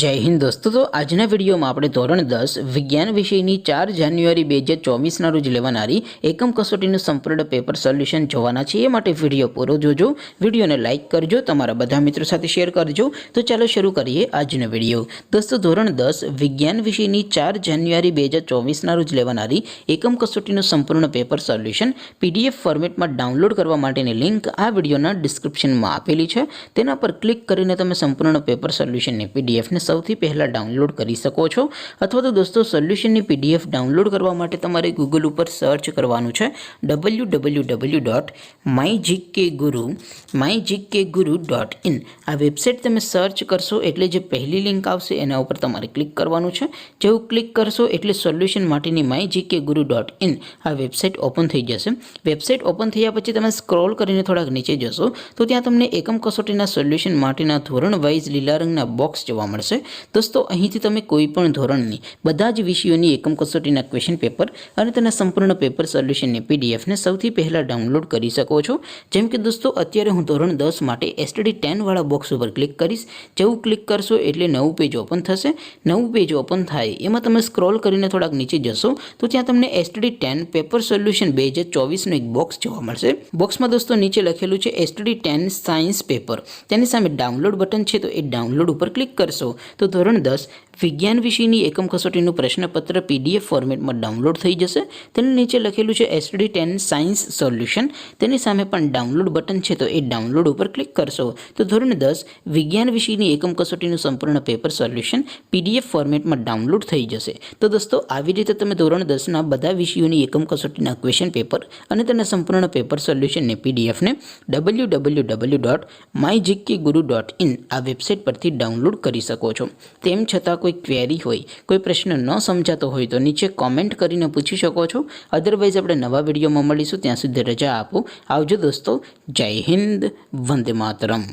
जय हिंद दोस्तों। तो आजना विडियो में આપણે ધોરણ 10 વિજ્ઞાન વિષયની 4 જાન્યુઆરી 2024 ના રોજ લેવાનારી એકમ કસોટીનું સંપૂર્ણ પેપર સોલ્યુશન જોવાના છે। એ માટે વિડિયો પૂરો જોજો, વિડિયોને લાઈક કરજો, તમારા બધા મિત્રો સાથે શેર કરજો। તો ચાલો શરૂ કરીએ આજનો વિડિયો। દોસ્તો ધોરણ 10 વિજ્ઞાન વિષયની 4 જાન્યુઆરી 2024 ના રોજ લેવાનારી એકમ કસોટીનું સંપૂર્ણ પેપર સોલ્યુશન પીડીએફ ફોર્મેટમાં ડાઉનલોડ કરવા માટેની લિંક આ વિડિયોના ડિસ્ક્રિપ્શનમાં આપેલી છે। તેના પર ક્લિક કરીને તમે સંપૂર્ણ પેપર સોલ્યુશનની પીડીએફ ને સૌથી પહેલા ડાઉનલોડ કરી શકો છો। અથવા તો દોસ્તો સોલ્યુશનની પીડીએફ ડાઉનલોડ કરવા માટે તમારે ગૂગલ ઉપર સર્ચ કરવાનું છે www.mygkguru.in। આ વેબસાઇટ તમે સર્ચ કરશો એટલે જે પહેલી લિંક આવશે એના ઉપર તમારે ક્લિક કરવાનું છે। જેવું ક્લિક કરશો એટલે સોલ્યુશન માટેની mygkguru.in આ વેબસાઇટ ઓપન થઈ જશે। વેબસાઇટ ઓપન થયા પછી તમે સ્ક્રોલ કરીને થોડાક નીચે જશો તો ત્યાં તમને એકમ કસોટીના સોલ્યુશન માટેના ધોરણ વાઇઝ લીલા રંગના બોક્સ જોવા મળશે। दोस्तों અહીંથી તમે કોઈ પણ ધોરણની બધા જ વિષયોની એકમ કસોટીના ક્વેશ્ચન પેપર અને તેના સંપૂર્ણ પેપર સોલ્યુશનની પીડીએફ ને સૌથી પહેલા ડાઉનલોડ કરી શકો છો। જેમ કે દોસ્તો અત્યારે હું ધોરણ 10 માટે STD 10 વાળા બોક્સ ઉપર ક્લિક કરીશ। જેવું ક્લિક કરશો એટલે નવું પેજ ઓપન થશે। નવું પેજ ઓપન થાય એમાં તમે સ્ક્રોલ કરીને થોડાક નીચે જશો તો ત્યાં તમને STD 10 પેપર સોલ્યુશન 2024 નો એક બોક્સ જોવા મળશે। બોક્સમાં દોસ્તો નીચે લખેલું છે STD 10 સાયન્સ પેપર, તેની સામે ડાઉનલોડ બટન છે તો એ ડાઉનલોડ ઉપર ક્લિક કરશો તો ધોરણ 10 વિજ્ઞાન વિષયની એકમ કસોટીનું પ્રશ્નપત્ર પીડીએફ ફોર્મેટમાં ડાઉનલોડ થઈ જશે। તેની નીચે લખેલું છે STD 10 સાયન્સ સોલ્યુશન, તેની સામે પણ ડાઉનલોડ બટન છે તો એ ડાઉનલોડ ઉપર ક્લિક કરશો તો ધોરણ 10 વિજ્ઞાન વિષયની એકમ કસોટીનું સંપૂર્ણ પેપર સોલ્યુશન પીડીએફ ફોર્મેટમાં ડાઉનલોડ થઈ જશે। તો દોસ્તો આવી રીતે તમે ધોરણ 10ના બધા વિષયોની એકમ કસોટીના ક્વેશ્ચન પેપર અને તેના સંપૂર્ણ પેપર સોલ્યુશનની પીડીએફને www.mygkguru.in આ વેબસાઇટ પરથી ડાઉનલોડ કરી શકો છો। તેમ છતાં કોઈ ક્વેરી હોય, કોઈ પ્રશ્ન ન સમજાતો હોય તો નીચે કોમેન્ટ કરીને પૂછી શકો છો। અધરવાઇઝ આપણે નવા વિડીયોમાં મળીશું, ત્યાં સુધી રજા આપો। આવજો દોસ્તો, જય હિન્દ, વંદે માતરમ।